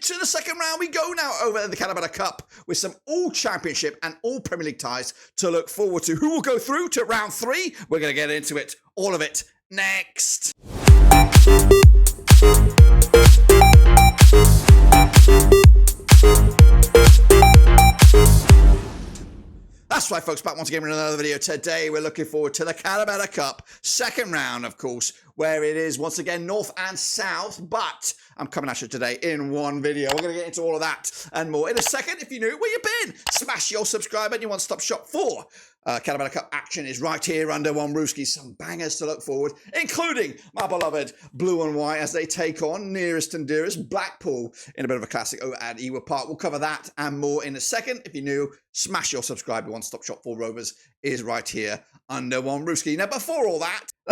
into the second round we go now over the Carabao Cup with some all-championship and all-Premier League ties to look forward to. Who will go through to round 3? We're going to get into it, all of it, next. That's right, folks, back once again with another video. Today, we're looking forward to the Carabao Cup second round, of course, where it is once again north and south, but I'm coming at you today in one video. We're going to get into all of that and more in a second. If you're new, where you been? Smash your subscribe button. Your one-stop shop for Carabao Cup action is right here under one rooski. Some bangers to look forward, including my beloved blue and white as they take on nearest and dearest Blackpool in a bit of a classic over at Ewood Park. We'll cover that and more in a second. If you're new, smash your subscribe. Your one-stop shop for Rovers is right here under one rooski. Now,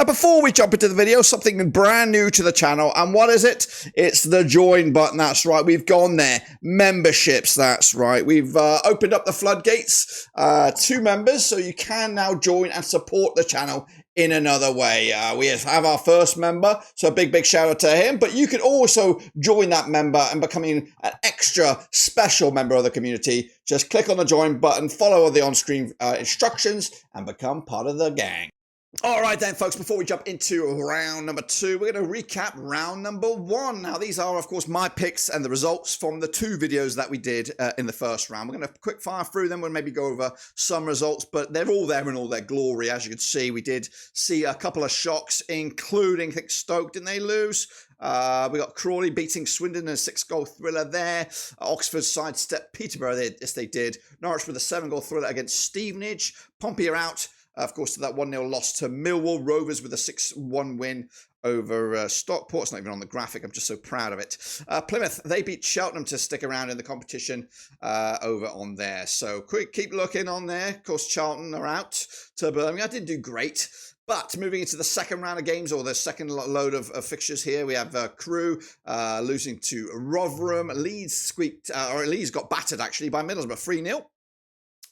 before we jump into the video, something brand new to the channel. And what is it? It's the join button. That's right. We've gone there. Memberships. That's right. We've opened up the floodgates to members, so you can now join and support the channel in another way. We have our first member, so a big shout out to him. But you can also join that member and becoming an extra special member of the community. Just click on the join button, follow the on-screen instructions, and become part of the gang. All right then, folks, before we jump into round number 2, we're going to recap round number 1. Now, these are, of course, my picks and the results from the 2 videos that we did in the first round. We're going to quick fire through them. We'll maybe go over some results, but they're all there in all their glory. As you can see, we did see a couple of shocks, including, I think, Stoke, didn't they lose? We got Crawley beating Swindon in a 6-goal thriller there. Oxford sidestepped Peterborough. Yes, they did. Norwich with a 7-goal thriller against Stevenage. Pompey are out. Of course, to that 1-0 loss to Millwall. Rovers with a 6-1 win over Stockport. It's not even on the graphic. I'm just so proud of it. Plymouth, they beat Cheltenham to stick around in the competition over on there. So keep looking on there. Of course, Charlton are out to Birmingham. Didn't do great. But moving into the second round of games, or the second load of fixtures here, we have Crewe losing to Rotherham. Leeds Leeds got battered, actually, by Middlesbrough, 3-0.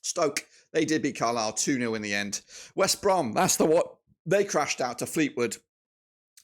Stoke, they did beat Carlisle 2-0 in the end. West Brom, that's the what. They crashed out to Fleetwood.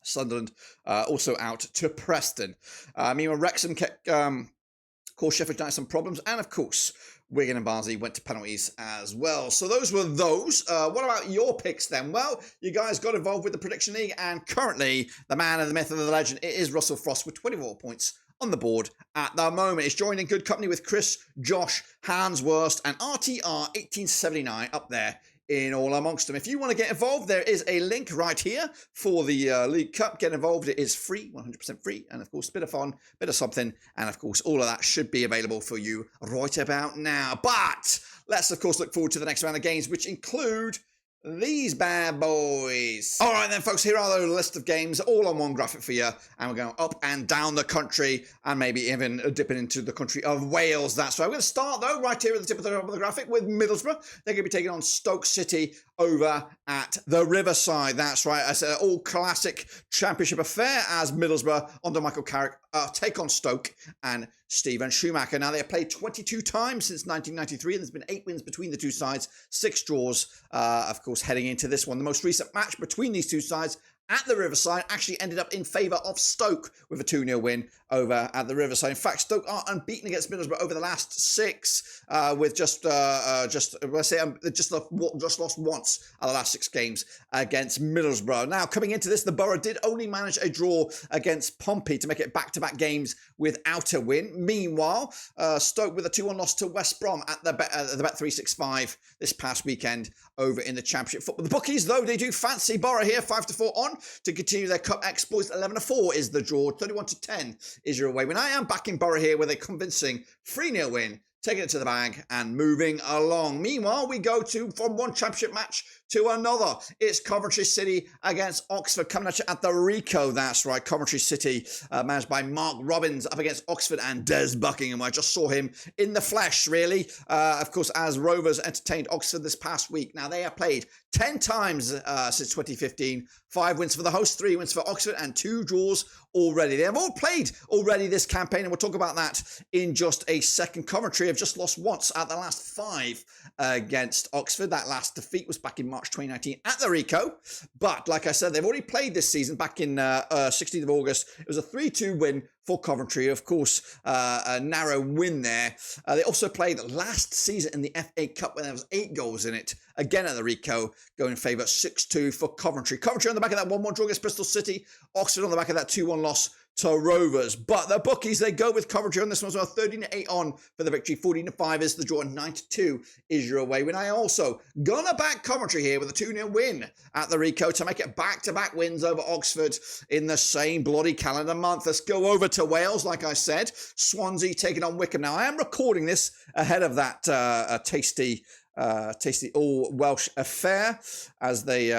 Sunderland also out to Preston. Meanwhile, Wrexham kept caused Sheffield United some problems. And, of course, Wigan and Barnsley went to penalties as well. So those were those. What about your picks then? Well, you guys got involved with the Prediction League. And currently, the man and the myth and the legend, it is Russell Frost with 24 points on the board at the moment. It's joined in good company with Chris, Josh, Hans Worst, and RTR 1879 up there in all amongst them. If you want to get involved, there is a link right here for the League Cup. Get involved. It is free, 100% free. And of course, a bit of fun, bit of something. And of course, all of that should be available for you right about now. But let's, of course, look forward to the next round of games, which include these bad boys. All right then, folks, here are the list of games all on one graphic for you. And we're going up and down the country and maybe even dipping into the country of Wales. That's right. We're going to start, though, right here at the tip of the graphic with Middlesbrough. They're going to be taking on Stoke City over at the Riverside. That's right. It's an all-classic championship affair as Middlesbrough, under Michael Carrick, take on Stoke and Steven Schumacher. Now, they have played 22 times since 1993, and there's been 8 wins between the two sides, 6 draws, of course, heading into this one. The most recent match between these two sides at the Riverside actually ended up in favour of Stoke with a 2-0 win over at the Riverside. In fact, Stoke are unbeaten against Middlesbrough over the last 6, with just lost once out of the last 6 games against Middlesbrough. Now, coming into this, the Borough did only manage a draw against Pompey to make it back-to-back games without a win. Meanwhile, Stoke with a 2-1 loss to West Brom at the Bet365 this past weekend over in the Championship football. The bookies, though, they do fancy Barrow here, 5-4 on to continue their cup exploits. 11-4 is the draw. 31-10 is your away win. I am backing Barrow here with a convincing 3-0 win, taking it to the bag and moving along. Meanwhile, we go from one championship match to another. It's Coventry City against Oxford, coming at you at the Rico. That's right, Coventry City, managed by Mark Robbins, up against Oxford and Des Buckingham. I just saw him in the flesh, really. Of course, as Rovers entertained Oxford this past week. Now, they have played 10 times since 2015. 5 wins for the host, 3 wins for Oxford, and 2 draws already. They have all played already this campaign, and we'll talk about that in just a second. Coventry have just lost once at the last 5 against Oxford. That last defeat was back in March March 2019 at the Rico. But like I said, they've already played this season back in 16th of August. It was a 3-2 win for Coventry. Of course, a narrow win there. They also played last season in the FA Cup when there was 8 goals in it. Again at the Rico, going in favour 6-2 for Coventry. Coventry on the back of that 1-1 draw against Bristol City. Oxford on the back of that 2-1 loss to Rovers. But the bookies, they go with Coventry on this one as well. 13-8 on for the victory. 14-5 is the draw. And 9-2 is your away win. I also gonna back Coventry here with a 2-0 win at the Rico to make it back-to-back wins over Oxford in the same bloody calendar month. Let's go over to Wales, like I said. Swansea taking on Wycombe. Now, I am recording this ahead of that tasty all Welsh affair as they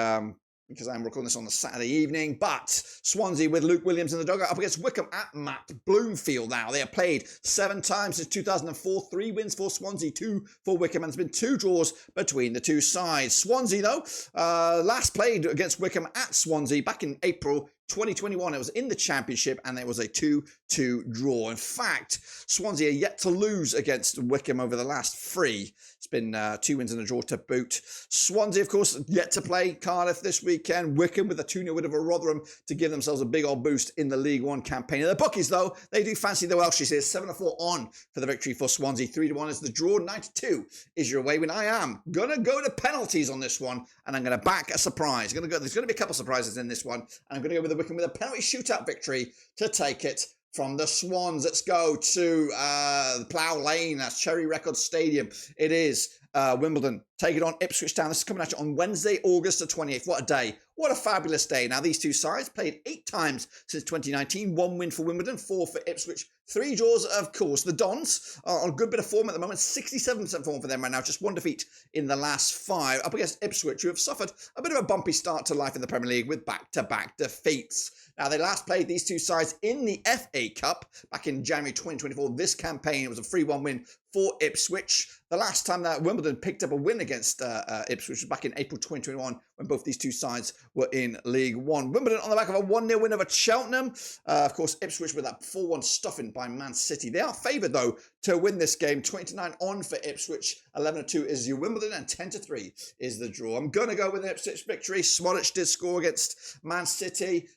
because I'm recording this on the Saturday evening. But Swansea with Luke Williams in the dugout up against Wycombe at Matt Bloomfield now. They have played 7 times since 2004. 3 wins for Swansea, 2 for Wycombe, and there's been 2 draws between the two sides. Swansea, though, last played against Wycombe at Swansea back in April 2021. It was in the Championship and it was a 2-2 draw. In fact, Swansea are yet to lose against Wycombe over the last 3. It's been 2 wins and a draw to boot. Swansea, of course, yet to play Cardiff this weekend. Wycombe with a 2-0 win over Rotherham to give themselves a big old boost in the League One campaign. And the bookies, though, they do fancy the Welshies here. 7-4 on for the victory for Swansea. 3-1 is the draw. 9-2 is your away win. I am going to go to penalties on this one, and I'm going to back a surprise. There's going to be a couple of surprises in this one, and I'm going to go with the Wycombe with a penalty shootout victory to take it from the Swans. Let's go to Plough Lane. That's Cherry Records Stadium. It is Wimbledon taking on Ipswich Town. This is coming at you on Wednesday, August the 28th. What a day. What a fabulous day. Now, these two sides played 8 times since 2019. 1 win for Wimbledon, 4 for Ipswich. 3 draws, of course. The Dons are on a good bit of form at the moment. 67% form for them right now. Just 1 defeat in the last 5. Up against Ipswich, who have suffered a bit of a bumpy start to life in the Premier League with back-to-back defeats. Now, they last played these two sides in the FA Cup back in January 2024. This campaign, it was a 3-1 win for Ipswich. The last time that Wimbledon picked up a win against Ipswich was back in April 2021 when both these two sides were in League One. Wimbledon on the back of a 1-0 win over Cheltenham. Of course, Ipswich with that 4-1 stuffing by Man City. They are favoured, though, to win this game. 20-9 on for Ipswich. 11-2 is your Wimbledon, and 10-3 is the draw. I'm going to go with an Ipswich victory. Smolich did score against Man City.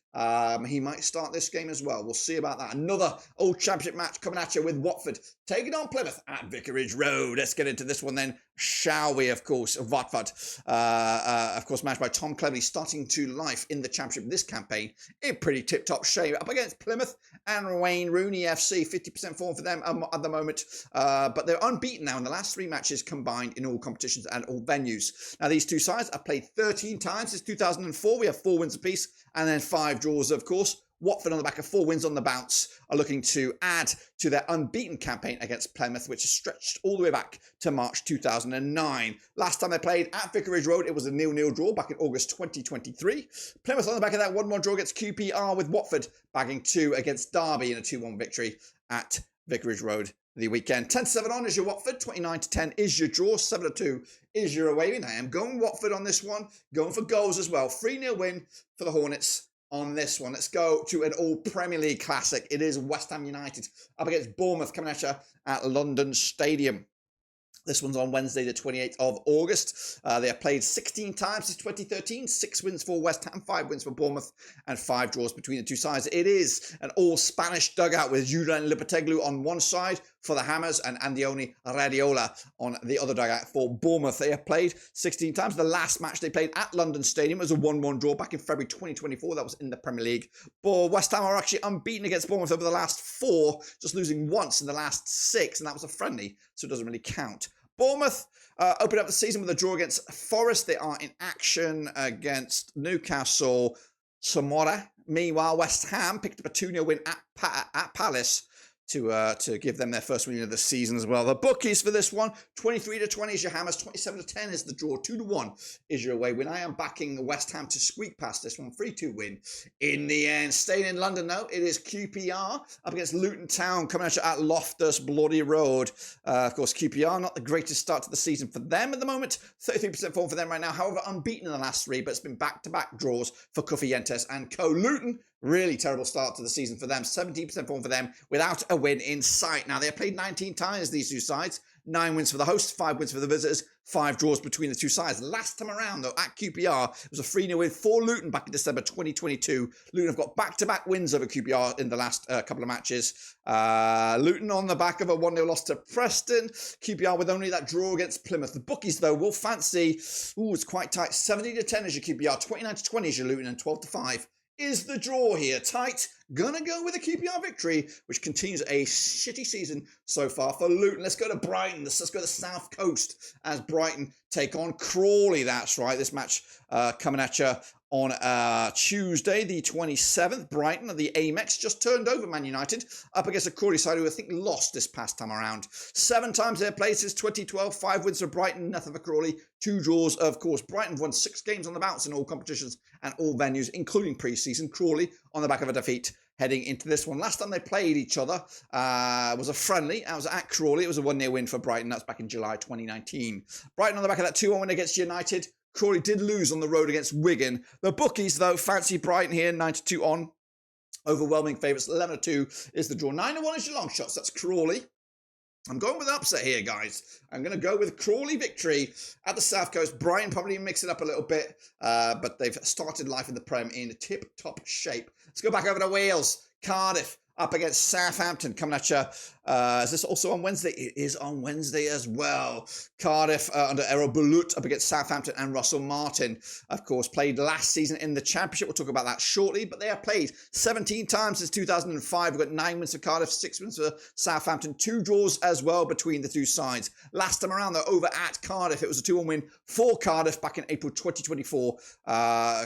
He might start this game as well. We'll see about that. Another old championship match coming at you with Watford taking on Plymouth at Vicarage Road. Let's get into this one then, shall we? Of course, Watford, of course, managed by Tom Cleverley, starting to life in the championship this campaign in pretty tip-top shape. Up against Plymouth and Wayne Rooney FC, 50% form for them at the moment. But they're unbeaten now in the last 3 matches combined in all competitions and all venues. Now, these two sides have played 13 times since 2004. We have 4 wins apiece and then 5 draws, of course. Watford on the back of 4 wins on the bounce are looking to add to their unbeaten campaign against Plymouth, which is stretched all the way back to March 2009. Last time they played at Vicarage Road, it was a 0-0 draw back in August 2023. Plymouth on the back of that 1-1 draw against QPR, with Watford bagging 2 against Derby in a 2-1 victory at Vicarage Road the weekend. 10-7 on is your Watford, 29-10 is your draw, 7-2 is your away win. I am going Watford on this one, going for goals as well. 3-0 win for the Hornets on this one. Let's go to an all Premier League classic. It is West Ham United up against Bournemouth coming at you at London Stadium. This one's on Wednesday, the 28th of August. They have played 16 times since 2013. 6 wins for West Ham, 5 wins for Bournemouth, and 5 draws between the two sides. It is an all-Spanish dugout with Julian Lopetegui on one side for the Hammers and Andioni Radiola on the other dugout for Bournemouth. They have played 16 times. The last match they played at London Stadium was a 1-1 draw back in February 2024. That was in the Premier League. But West Ham are actually unbeaten against Bournemouth over the last 4, just losing once in the last 6, and that was a friendly, so it doesn't really count. Bournemouth opened up the season with a draw against Forest. They are in action against Newcastle tomorrow. Meanwhile, West Ham picked up a 2-0 win at Palace to give them their first win of the season as well. The bookies for this one, 23-20 is your Hammers, 27-10 is the draw, 2-1 is your away win. I am backing West Ham to squeak past this one, 3-2 win in the end. Staying in London now, it is QPR up against Luton Town coming at you at Loftus Bloody Road. Of course, QPR, not the greatest start to the season for them at the moment. 33% form for them right now, however, unbeaten in the last 3, but it's been back-to-back draws for Kofientes and co. Luton, really terrible start to the season for them. 17% form for them without a win in sight. Now, they have played 19 times, these two sides. 9 wins for the hosts, 5 wins for the visitors, 5 draws between the two sides. Last time around, though, at QPR, it was a 3-0 win for Luton back in December 2022. Luton have got back-to-back wins over QPR in the last couple of matches. Luton on the back of a 1-0 loss to Preston. QPR with only that draw against Plymouth. The bookies, though, will fancy, it's quite tight, 70-10 is your QPR, 29-20 is your Luton, and 12-5 is the draw here. Tight. Gonna go with a QPR victory, which continues a shitty season so far for Luton. Let's go to Brighton. Let's go to the South Coast as Brighton take on Crawley. That's right. This match coming at you on Tuesday, the 27th. Brighton, the Amex, just turned over Man United up against a Crawley side who I think lost this past time around. 7 times their places, 2012, 5 wins for Brighton, nothing for Crawley, 2 draws, of course. Brighton have won 6 games on the bounce in all competitions and all venues, including pre-season. Crawley on the back of a defeat heading into this one. Last time they played each other was a friendly. That was at Crawley. It was a 1-0 win for Brighton. That's back in July 2019. Brighton on the back of that 2-1 win against United. Crawley did lose on the road against Wigan. The bookies, though, fancy Brighton here, 9-2 on. Overwhelming favourites, 11-2 is the draw. 9-1 is your long shots. That's Crawley. I'm going with an upset here, guys. I'm going to go with Crawley victory at the South Coast. Brighton probably mix it up a little bit, but they've started life in the Prem in tip-top shape. Let's go back over to Wales. Cardiff up against Southampton coming at you. Is this also on Wednesday? It is on Wednesday as well. Cardiff under Errol Bulut up against Southampton and Russell Martin. Of course, played last season in the Championship. We'll talk about that shortly. But they have played 17 times since 2005. We've got 9 wins for Cardiff, 6 wins for Southampton. 2 draws as well between the two sides. Last time around, though, over at Cardiff, it was a 2-1 win for Cardiff back in April 2024.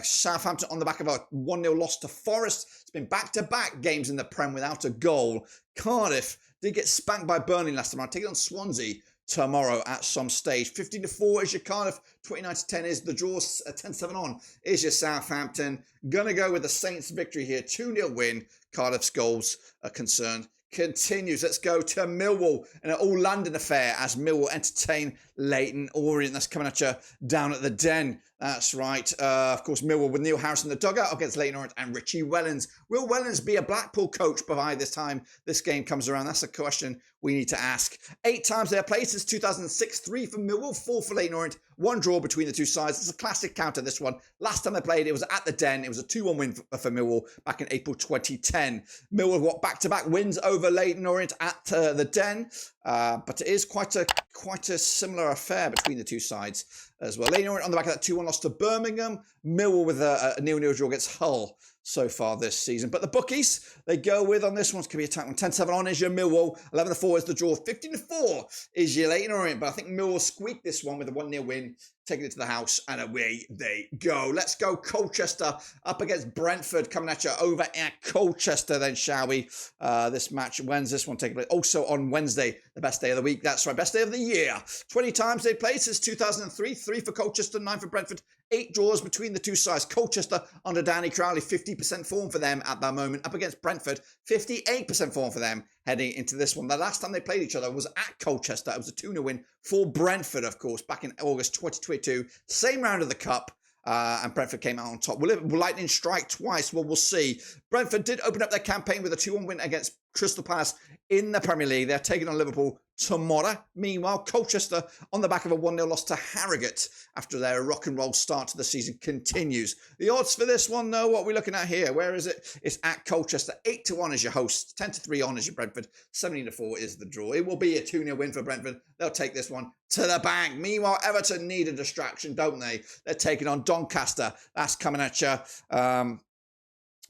Southampton on the back of a 1-0 loss to Forest. It's been back-to-back games in the Prem without a goal. Cardiff did get spanked by Burnley last time around. Taking on Swansea tomorrow at some stage. 15-4 is your Cardiff. 29-10 is the draw. 10-7 on is your Southampton. Gonna go with the Saints victory here. 2-0 win. Cardiff's goals are concerned. Continues. Let's go to Millwall in an all-London affair as Millwall entertain Leyton Orient. That's coming at you down at the Den. That's right. Of course, Millwall with Neil Harris in the dugout against Leyton Orient and Richie Wellens. Will Wellens be a Blackpool coach by this time this game comes around? That's a question we need to ask. 8 times their places, 2006, 3 for Millwall, 4 for Leyton Orient, 1 draw between the two sides. It's a classic counter, this one. Last time they played, it was at the Den. It was a 2-1 win for Millwall back in April 2010. Millwall, back-to-back wins over Leyton Orient at the Den. But it is quite a similar affair between the two sides as well. Leyton Orient on the back of that 2-1 loss to Birmingham. Millwall with a 0-0 draw against Hull so far this season. But the bookies, they go with on this one, could be a tight one. 10-7 on is your Millwall. 11-4 is the draw. 15-4 is your Leyton Orient. But I think Millwall squeaked this one with a 1-0 win, taking it to the house, and away they go. Let's go Colchester up against Brentford, coming at you over at Colchester then, shall we? This match, when's this one taking place? Also on Wednesday, the best day of the week. That's right, best day of the year. 20 times they played since 2003. 3 for Colchester, 9 for Brentford. 8 draws between the two sides. Colchester under Danny Crowley, 50% form for them at that moment. Up against Brentford, 58% form for them heading into this one. The last time they played each other was at Colchester. It was a 2-0 win for Brentford, of course, back in August 2022. Same round of the Cup. And Brentford came out on top. Will lightning strike twice? Well, we'll see. Brentford did open up their campaign with a 2-1 win against Crystal Palace in the Premier League. They're taking on Liverpool tomorrow. Meanwhile, Colchester on the back of a 1-0 loss to Harrogate after their rock and roll start to the season continues. The odds for this one, though, what are we looking at here? Where is it? It's at Colchester. 8-1 is your host. 10-3 on is your Brentford. 17-4 is the draw. It will be a 2-0 win for Brentford. They'll take this one to the bank. Meanwhile, Everton need a distraction, don't they? They're taking on Doncaster. That's coming at you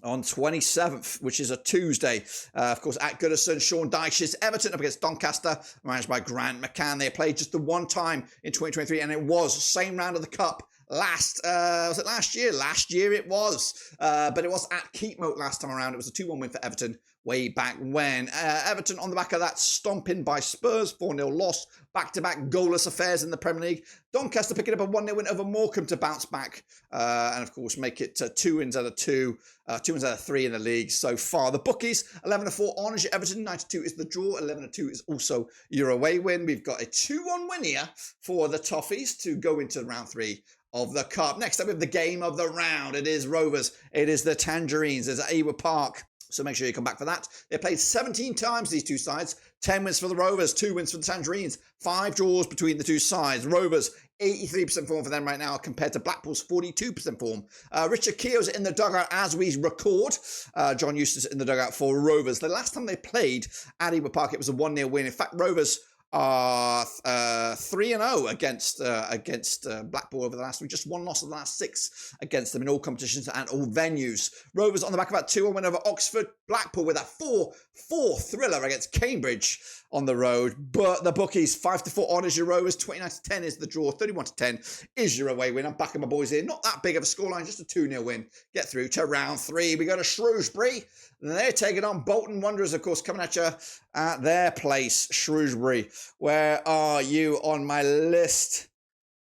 on 27th, which is a Tuesday. Of course, at Goodison, Sean Dyche's Everton up against Doncaster, managed by Grant McCann. They played just the one time in 2023, and it was the same round of the Cup. Was it last year? Last year it was. But it was at Keepmoat last time around. It was a 2-1 win for Everton way back when. Everton on the back of that stomping by Spurs, 4-0 loss. Back-to-back goalless affairs in the Premier League. Doncaster picking up a 1-0 win over Morecambe to bounce back. And of course make it 2 wins out of 2. 2 wins out of 3 in the league so far. The bookies, 11-4 on is your Everton. 9-2 is the draw. 11-2 is also your away win. We've got a 2-1 win here for the Toffees to go into round 3 of the Cup. Next up, we have the game of the round. It is Rovers. It is the Tangerines. It's at Ewood Park. So make sure you come back for that. They played 17 times, these two sides. 10 wins for the Rovers, 2 wins for the Tangerines, 5 draws between the two sides. Rovers, 83% form for them right now compared to Blackpool's 42% form. Richard Keogh's in the dugout as we record. John Eustace in the dugout for Rovers. The last time they played at Ewood Park, it was a 1-0 win. In fact, Rovers are 3-0 against Blackpool over the last week. Just one loss of the last 6 against them in all competitions and all venues. Rovers on the back of that 2-1 win over Oxford. Blackpool with a 4-4 thriller against Cambridge on the road. But the bookies, 5-4 on is your Rovers, 29-10 is the draw, 31-10 is your away win. I'm backing my boys here. Not that big of a scoreline, just a 2-0 win. Get through to round 3. We go to Shrewsbury. They're taking on Bolton Wanderers, of course, coming at you at their place, Shrewsbury. Where are you on my list?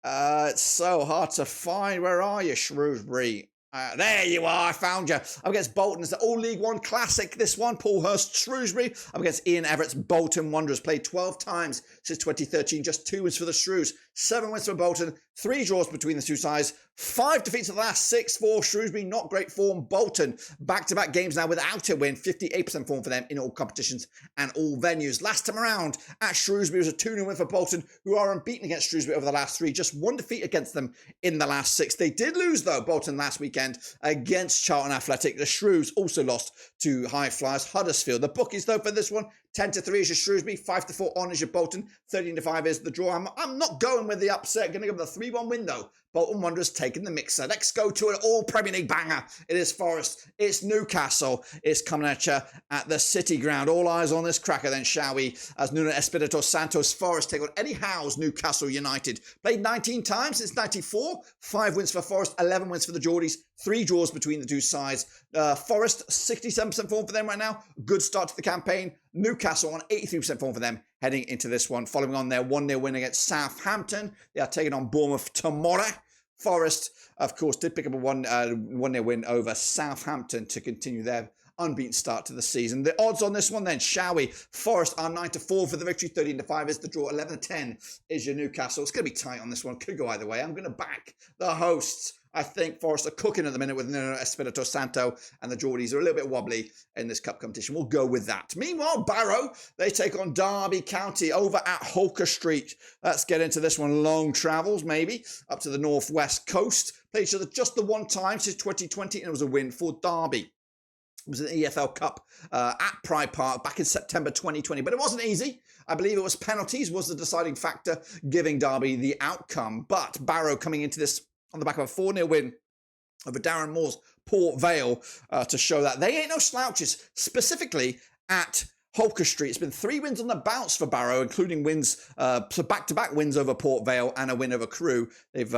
It's so hard to find. Where are you, Shrewsbury? There you are. I found you. Up against Bolton. It's the All League One Classic. This one, Paul Hurst, Shrewsbury. Up against Ian Everett's Bolton Wanderers. Played 12 times since 2013. Just 2 wins for the Shrews. 7 wins for Bolton. 3 draws between the two sides. 5 defeats of the last 6 for Shrewsbury. Not great form. Bolton, back-to-back games now without a win. 58% form for them in all competitions and all venues. Last time around at Shrewsbury was a 2-0 win for Bolton, who are unbeaten against Shrewsbury over the last 3. Just 1 defeat against them in the last 6. They did lose, though, Bolton last weekend against Charlton Athletic. The Shrews also lost to High Flyers Huddersfield. The bookies, though, for this one, 10-3 is your Shrewsbury, 5-4 on is your Bolton, 13-5 is the draw. I'm not going with the upset. Going to go with the 3-1 win, though. Bolton Wanderers taking the mixer. Let's go to an all Premier League banger. It is Forest. It's Newcastle. It's coming at you at the City Ground. All eyes on this cracker then, shall we? As Nuno Espirito Santos Forest take on Eddie Howe's Newcastle United. Played 19 times since 94. 5 wins for Forest, 11 wins for the Geordies. 3 draws between the two sides. Forest, 67% form for them right now. Good start to the campaign. Newcastle on 83% form for them heading into this one. Following on their 1-0 win against Southampton. They are taking on Bournemouth tomorrow. Forest, of course, did pick up a 1-0 win over Southampton to continue their unbeaten start to the season. The odds on this one then, shall we? Forest are 9-4 for the victory, 13-5 is the draw, 11-10 is your Newcastle. It's going to be tight on this one. Could go either way. I'm going to back the hosts. I think Forest are cooking at the minute with Nuno Espirito Santo, and the Geordies are a little bit wobbly in this cup competition. We'll go with that. Meanwhile, Barrow, they take on Derby County over at Holker Street. Let's get into this one. Long travels, maybe, up to the northwest coast. Played each other just the one time since 2020, and it was a win for Derby. It was an EFL Cup at Pride Park back in September 2020, but it wasn't easy. I believe it was penalties was the deciding factor, giving Derby the outcome. But Barrow coming into this on the back of a 4-0 win over Darren Moore's Port Vale to show that they ain't no slouches, specifically at Holker Street. It's been 3 wins on the bounce for Barrow, including wins, so back-to-back wins over Port Vale and a win over Crewe. They've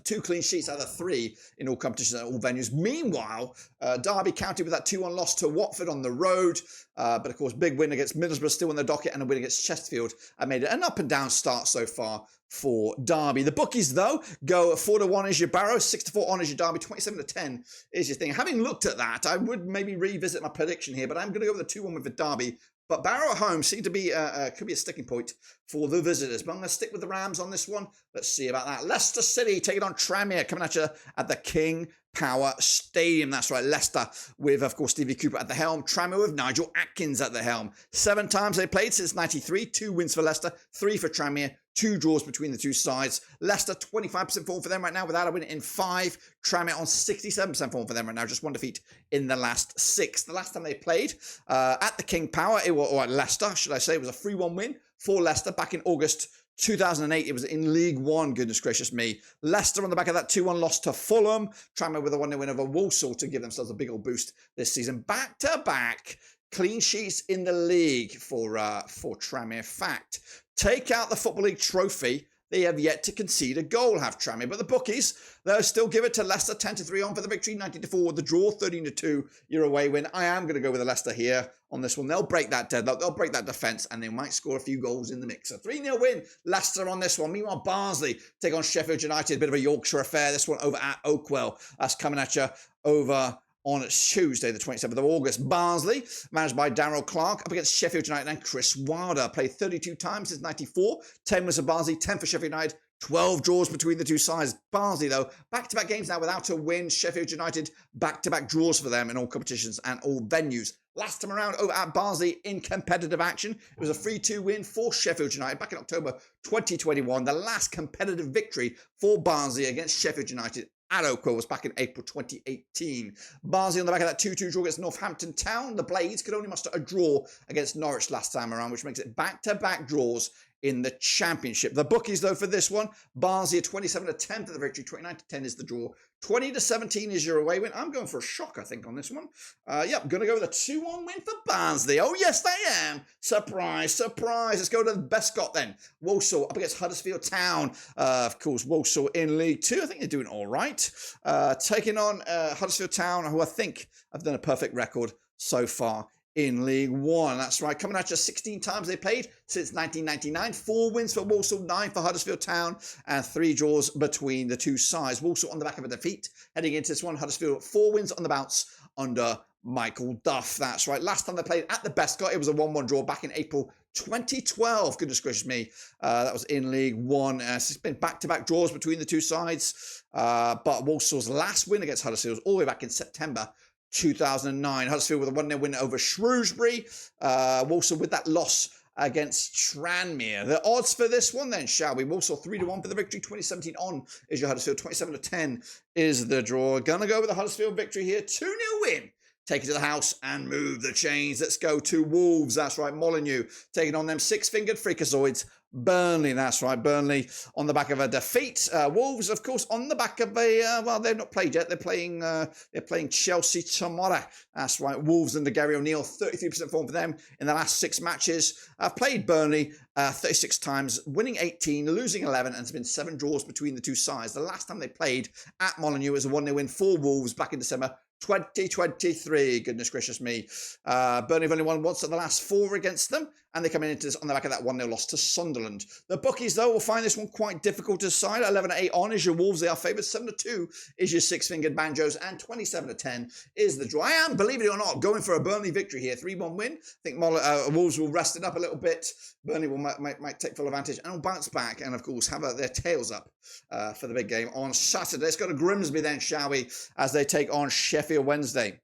2 clean sheets out of 3 in all competitions and all venues. Meanwhile, Derby County with that 2-1 loss to Watford on the road. But of course, big win against Middlesbrough still on the docket and a win against Chesterfield. I made it an up and down start so far for Derby. The bookies, though, go 4-1 is your Barrow, 6-4 on is your Derby, 27-10 is your thing. Having looked at that, I would maybe revisit my prediction here, but I'm going to go with the 2-1 with the Derby. But Barrow at home seemed to be could be a sticking point for the visitors. But I'm going to stick with the Rams on this one. Let's see about that. Leicester City taking on Tranmere, coming at you at the King Power Stadium. That's right, Leicester with, of course, Stevie Cooper at the helm. Tranmere with Nigel Atkins at the helm. 7 times they played since 93. 2 wins for Leicester, 3 for Tranmere. 2 draws between the two sides. Leicester 25% form for them right now without a win in 5. Tranmere on 67% form for them right now. Just 1 defeat in the last 6. The last time they played at the King Power, or at Leicester, should I say, it was a 3-1 win for Leicester back in August 2008. It was in League One, goodness gracious me. Leicester on the back of that 2-1 loss to Fulham. Tranmere with a 1-0 win over Walsall to give themselves a big old boost this season. Back-to-back clean sheets in the league for Tranmere. Fact. Take out the Football League trophy. They have yet to concede a goal, have Tranmere. But the bookies, they'll still give it to Leicester, 10-3 on for the victory, 19-4 the draw, 13-2 your away win. I am going to go with the Leicester here on this one. They'll break that deadlock, they'll break that defence, and they might score a few goals in the mixer. 3-0 win, Leicester on this one. Meanwhile, Barnsley take on Sheffield United, a bit of a Yorkshire affair. This one over at Oakwell. That's coming at you over on Tuesday, the 27th of August. Barnsley, managed by Darryl Clark, up against Sheffield United and Chris Wilder. Played 32 times since 94. 10 was for Barnsley, 10 for Sheffield United, 12 draws between the two sides. Barnsley, though, back-to-back games now without a win. Sheffield United, back-to-back draws for them in all competitions and all venues. Last time around over at Barnsley in competitive action, it was a 3-2 win for Sheffield United back in October 2021. The last competitive victory for Barnsley against Sheffield United at Oakwell was back in April 2018. Barnsley on the back of that 2-2 draw against Northampton Town. The Blades could only muster a draw against Norwich last time around, which makes it back-to-back draws in the Championship. The bookies, though, for this one, Barnsley 27-10 for the victory, 29-10 is the draw, 20-17 is your away win. I'm going for a shock, I think, on this one. Yep, going to go with a 2-1 win for Barnsley. Oh, yes, I am. Surprise, surprise. Let's go to the Bescott then. Walsall up against Huddersfield Town. Of course, Walsall in League 2. I think they're doing all right. Taking on Huddersfield Town, who I think have done a perfect record so far in League 1. That's right. Coming at you 16 times they played since 1999. 4 wins for Walsall, 9 for Huddersfield Town, and 3 draws between the two sides. Walsall on the back of a defeat. Heading into this one, Huddersfield 4 wins on the bounce under Michael Duff. That's right. Last time they played at the Bescott, it was a 1-1 draw back in April 2012. Goodness gracious me. That was in League 1. It's been back-to-back draws between the two sides. But Walsall's last win against Huddersfield was all the way back in September 2009. Huddersfield with a 1-0 win over Shrewsbury. Walsall with that loss against Tranmere. The odds for this one then, shall we? Walsall 3-1 for the victory. 2017 on is your Huddersfield. 27-10 is the draw. Gonna go with the Huddersfield victory here. 2-0 win. Take it to the house and move the chains. Let's go to Wolves. That's right. Molineux taking on them six-fingered freakazoids. Burnley, that's right. Burnley on the back of a defeat. Wolves, of course, on the back of a well, they've not played yet. They're playing Chelsea tomorrow. That's right. Wolves under Gary O'Neill, 33% form for them in the last 6 matches. Played Burnley 36 times, winning 18, losing 11, and there's been 7 draws between the two sides. The last time they played at Molineux was a 1-0 win for Wolves back in December 2023. Goodness gracious me. Burnley have only won once at the last 4 against them, and they come into this on the back of that 1-0 loss to Sunderland. The bookies, though, will find this one quite difficult to decide. 11-8 on is your Wolves. They are favoured. 7-2 is your six-fingered Banjos, and 27-10 is the draw. I am, believe it or not, going for a Burnley victory here. 3-1 win. I think Wolves will rest it up a little bit. Burnley might take full advantage and will bounce back and, of course, have their tails up for the big game on Saturday. Let's go to Grimsby then, shall we, as they take on Sheffield Wednesday.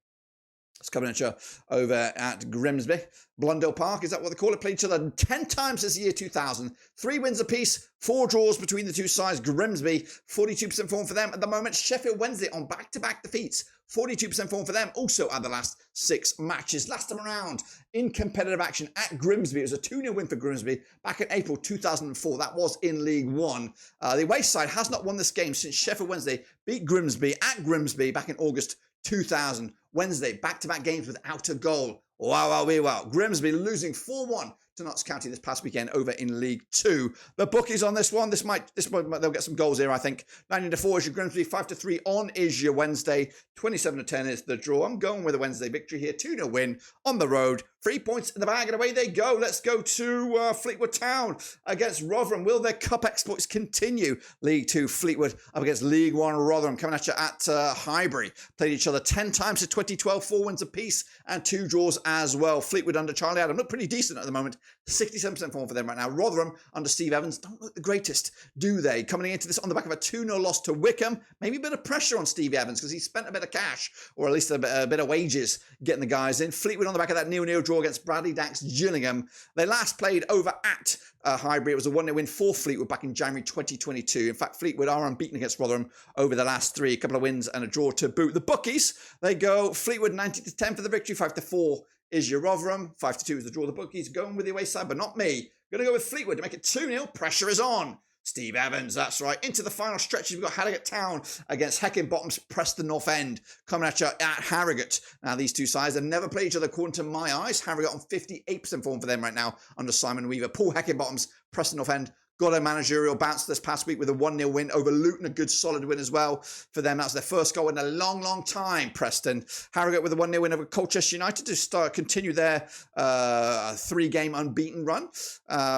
It's coming at you over at Grimsby. Blundell Park, is that what they call it? Played each other 10 times since the year 2000. 3 wins apiece, 4 draws between the two sides. Grimsby, 42% form for them at the moment. Sheffield Wednesday on back-to-back defeats. 42% form for them also at the last 6 matches. Last time around in competitive action at Grimsby, it was a 2-0 win for Grimsby back in April 2004. That was in League 1. The away side has not won this game since Sheffield Wednesday beat Grimsby at Grimsby back in August 2000. Wednesday, back-to-back games without a goal. Wow. Grimsby losing 4-1 to Notts County this past weekend over in League 2. The bookies on this one, they'll get some goals here, I think. 19-4 is your Grimsby, 5-3 on is your Wednesday, 27-10 is the draw. I'm going with a Wednesday victory here, 2-0 win on the road. 3 points in the bag, and away they go. Let's go to Fleetwood Town against Rotherham. Will their cup exploits continue? League 2 Fleetwood up against League 1 Rotherham, coming at you at Highbury. Played each other 10 times since 2012, 4 wins apiece and 2 draws as well. Fleetwood under Charlie Adam look pretty decent at the moment. 67% form for them right now. Rotherham under Steve Evans don't look the greatest, do they? Coming into this on the back of a 2-0 loss to Wickham. Maybe a bit of pressure on Steve Evans because he spent a bit of cash, or at least a bit of wages getting the guys in. Fleetwood on the back of that 0-0 draw against Bradley Dax Gillingham. They last played over at Highbury. It was a 1-0 win for Fleetwood back in January 2022. In fact, Fleetwood are unbeaten against Rotherham over the last 3. A couple of wins and a draw to boot. The bookies, they go Fleetwood 90-10 for the victory. 5-4 is your Rotherham. 5-2 is the draw. The bookies going with the away side, but not me. Going to go with Fleetwood to make it 2-0. Pressure is on. Steve Evans, that's right. Into the final stretches, we've got Harrogate Town against Heckingbottom's Preston North End coming at you at Harrogate. Now, these two sides have never played each other according to my eyes. Harrogate on 58% form for them right now under Simon Weaver. Paul Heckingbottom's Preston North End got a managerial bounce this past week with a 1-0 win over Luton, a good solid win as well for them. That's their first goal in a long time, Preston. Harrogate with a 1-0 win over Colchester United to continue their 3-game unbeaten run.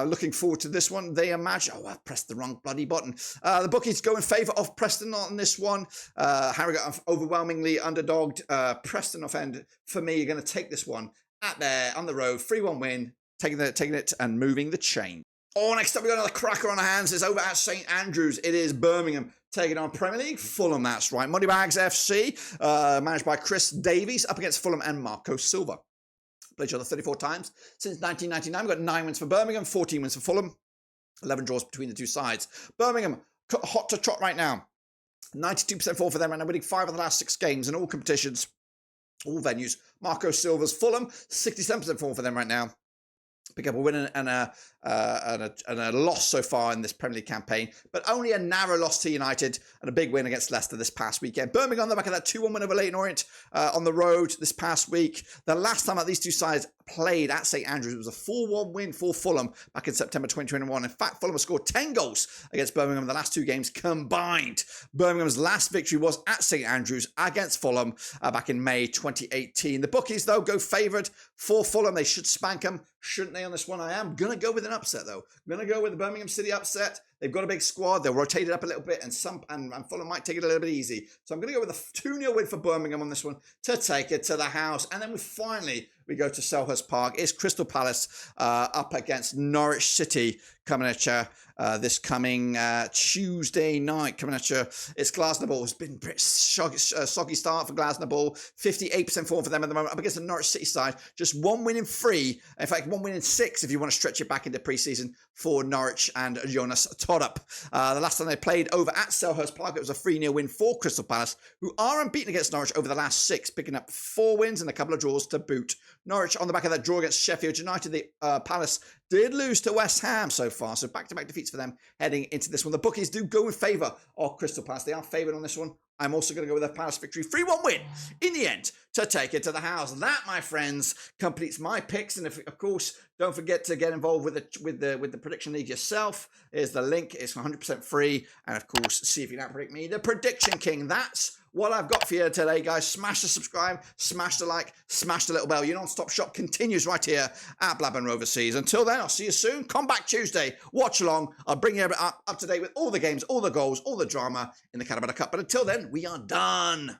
Looking forward to this one. They imagine... Oh, I pressed the wrong bloody button. The bookies go in favour of Preston on this one. Harrogate overwhelmingly underdogged. Preston off end, for me, are going to take this one on the road. 3-1 win, taking it and moving the chain. Oh, next up, we've got another cracker on our hands. It's over at St Andrews. It is Birmingham taking on Premier League Fulham. That's right. Moneybags FC, managed by Chris Davies, up against Fulham and Marco Silva. Played each other 34 times since 1999. We've got 9 wins for Birmingham, 14 wins for Fulham, 11 draws between the two sides. Birmingham, hot to trot right now. 92% form for them right now, winning 5 of the last 6 games in all competitions, all venues. Marco Silva's Fulham, 67% form for them right now. Pick up a win and a loss so far in this Premier League campaign, but only a narrow loss to United and a big win against Leicester this past weekend. Birmingham on the back of that 2-1 win over Leyton Orient on the road this past week. The last time that these two sides played at St Andrews was a 4-1 win for Fulham back in September 2021. In fact, Fulham has scored 10 goals against Birmingham in the last 2 games combined. Birmingham's last victory was at St Andrews against Fulham back in May 2018. The bookies, though, go favoured for Fulham. They should spank them, shouldn't they, on this one? I am going to go with an upset, though. I'm going to go with the Birmingham City upset. They've got a big squad. They'll rotate it up a little bit, and Fulham might take it a little bit easy. So I'm going to go with a 2-0 win for Birmingham on this one to take it to the house. And then we go to Selhurst Park. It's Crystal Palace up against Norwich City coming at you this coming Tuesday night. Coming at you, it's Glasneville. It's been a bit soggy start for Glasneville. 58% form for them at the moment. Up against the Norwich City side. Just 1 win in 3. In fact, 1 win in 6 if you want to stretch it back into pre-season for Norwich and Jonas Torup. The last time they played over at Selhurst Park, it was a 3-0 win for Crystal Palace, who are unbeaten against Norwich over the last 6, picking up 4 wins and a couple of draws to boot. Norwich on the back of that draw against Sheffield United. The Palace did lose to West Ham so far, so back-to-back defeats for them heading into this one. The bookies do go in favour of Crystal Palace. They are favoured on this one. I'm also going to go with a Palace victory, 3-1 win in the end to take it to the house. That, my friends, completes my picks. And of course, don't forget to get involved with the prediction league yourself. Here's the link. It's 100% free. And of course, see if you don't predict me, the Prediction King. That's what I've got for you today, guys. Smash the subscribe, smash the like, smash the little bell. Your non-stop shop continues right here at Blackburn Overseas. Until then, I'll see you soon. Comeback Tuesday. Watch along. I'll bring you up to date with all the games, all the goals, all the drama in the Carabao Cup. But until then, we are done.